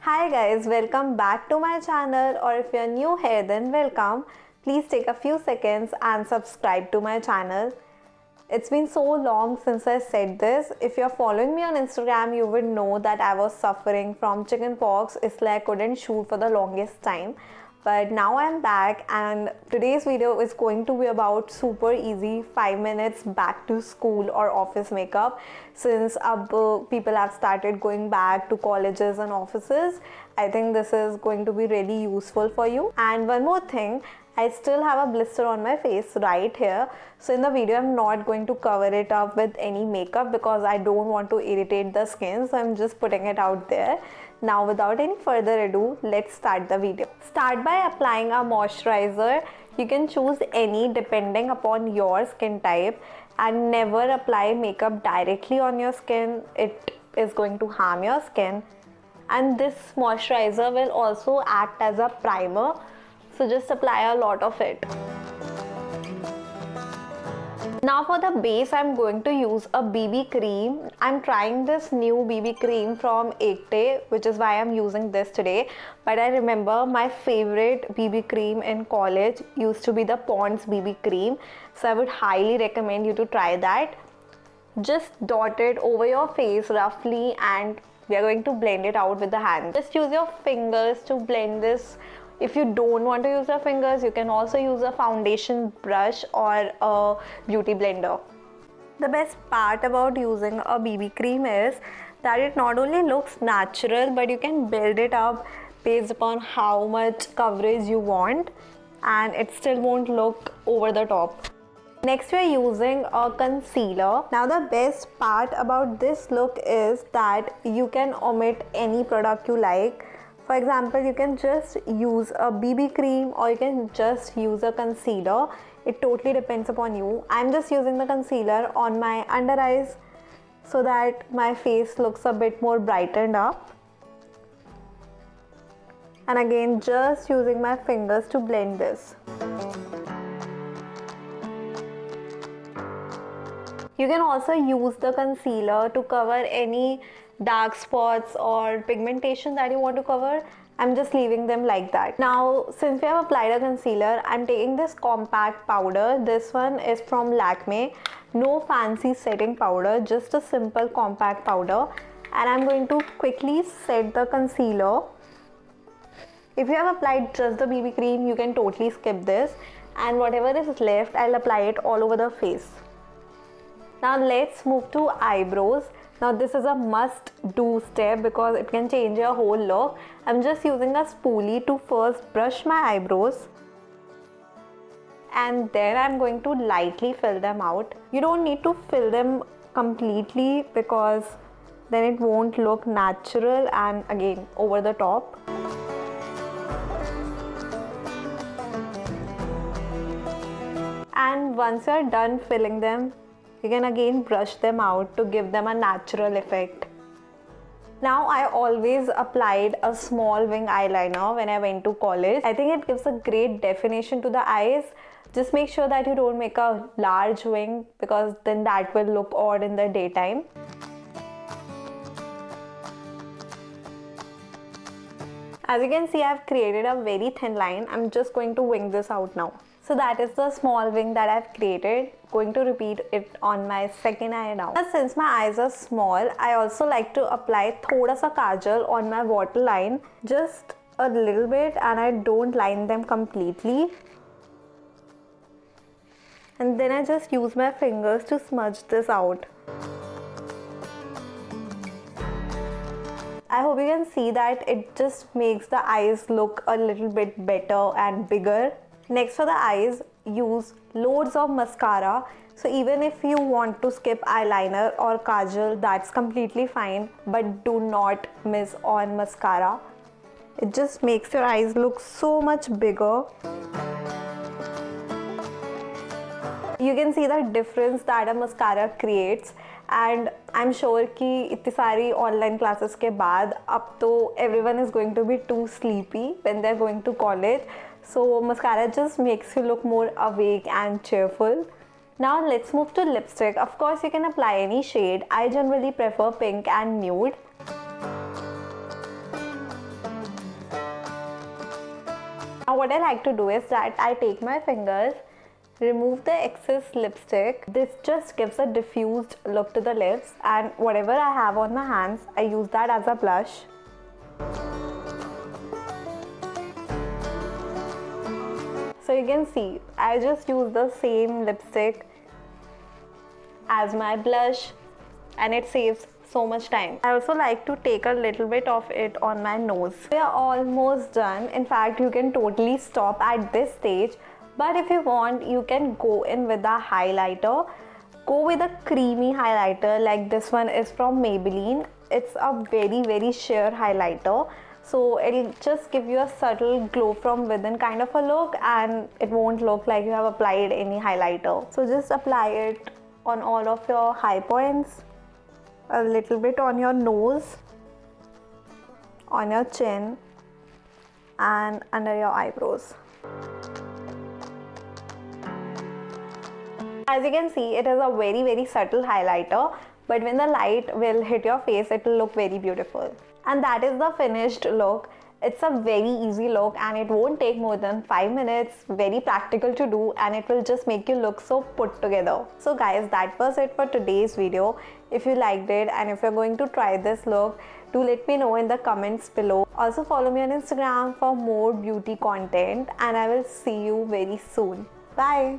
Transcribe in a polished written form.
Hi guys, welcome back to my channel, or if you're new here then welcome. Please take a few seconds and subscribe to my channel. It's been so long since I said this. If you're following me on Instagram, you would know that I was suffering from chickenpox. It's like I couldn't shoot for the longest time. But now I'm back, and today's video is going to be about super easy 5 minutes back to school or office makeup. Since people have started going back to colleges and offices, I think this is going to be really useful for you. And one more thing, I still have a blister on my face right here, so in the video I'm not going to cover it up with any makeup because I don't want to irritate the skin, so I'm just putting it out there. Now without any further ado, let's start the video. Start by applying a moisturizer. You can choose any depending upon your skin type, and never apply makeup directly on your skin. It is going to harm your skin. And this moisturizer will also act as a primer, so just apply a lot of it. Now for the base, I'm going to use a BB cream. I'm trying this new BB cream from Ekte, which is why I'm using this today. But I remember my favorite BB cream in college used to be the Pond's BB cream, so I would highly recommend you to try that. Just dot it over your face roughly, and we are going to blend it out with the hand. Just use your fingers to blend this. If you don't want to use your fingers, you can also use a foundation brush or a beauty blender. The best part about using a BB cream is that it not only looks natural, but you can build it up based upon how much coverage you want, and it still won't look over the top. Next, we are using a concealer. Now the best part about this look is that you can omit any product you like. For example, you can just use a BB cream or you can just use a concealer. It totally depends upon you. I'm just using the concealer on my under eyes so that my face looks a bit more brightened up. And again, just using my fingers to blend this. You can also use the concealer to cover any dark spots or pigmentation that you want to cover. I'm just leaving them like that. Now, since we have applied a concealer, I'm taking this compact powder. This one is from Lakme. No fancy setting powder, just a simple compact powder. And I'm going to quickly set the concealer. If you have applied just the BB cream, you can totally skip this. And whatever is left, I'll apply it all over the face. Now let's move to eyebrows. Now this is a must do step because it can change your whole look. I'm just using a spoolie to first brush my eyebrows, and then I'm going to lightly fill them out. You don't need to fill them completely because then it won't look natural and again over the top. And once you're done filling them, you can again brush them out to give them a natural effect. Now, I always applied a small wing eyeliner when I went to college. I think it gives a great definition to the eyes. Just make sure that you don't make a large wing because then that will look odd in the daytime. As you can see, I've created a very thin line. I'm just going to wing this out now. So that is the small wing that I've created. Going to repeat it on my second eye now. Since my eyes are small, I also like to apply thoda sa kajal on my waterline, just a little bit, and I don't line them completely. And then I just use my fingers to smudge this out. I hope you can see that it just makes the eyes look a little bit better and bigger. Next, for the eyes, use loads of mascara. So even if you want to skip eyeliner or kajal, that's completely fine, but do not miss on mascara. It just makes your eyes look so much bigger. You can see the difference that a mascara creates, and I'm sure कि इतनी सारी online classes के बाद अब तो everyone is going to be too sleepy when they're going to college. So mascara just makes you look more awake and cheerful. Now let's move to lipstick. Of course, you can apply any shade. I generally prefer pink and nude. what I like to do is that I take my fingers, remove the excess lipstick. This just gives a diffused look to the lips, and whatever I have on my hands, I use that as a blush. So you can see, I just use the same lipstick as my blush, and it saves so much time. I also like to take a little bit of it on my nose. We are almost done. In fact, you can totally stop at this stage, but if you want, you can go in with a highlighter. Go with a creamy highlighter, like this one is from Maybelline. It's a very sheer highlighter, so it'll just give you a subtle glow from within kind of a look, and it won't look like you have applied any highlighter. So just apply it on all of your high points, a little bit on your nose, on your chin, and under your eyebrows. As you can see, it is a very subtle highlighter, but when the light will hit your face, it will look very beautiful. And that is the finished look. It's a very easy look and it won't take more than 5 minutes. Very practical to do, and it will just make you look so put together. So guys, that was it for today's video. If you liked it and if you're going to try this look, do let me know in the comments below. Also follow me on Instagram for more beauty content, and I will see you very soon. Bye.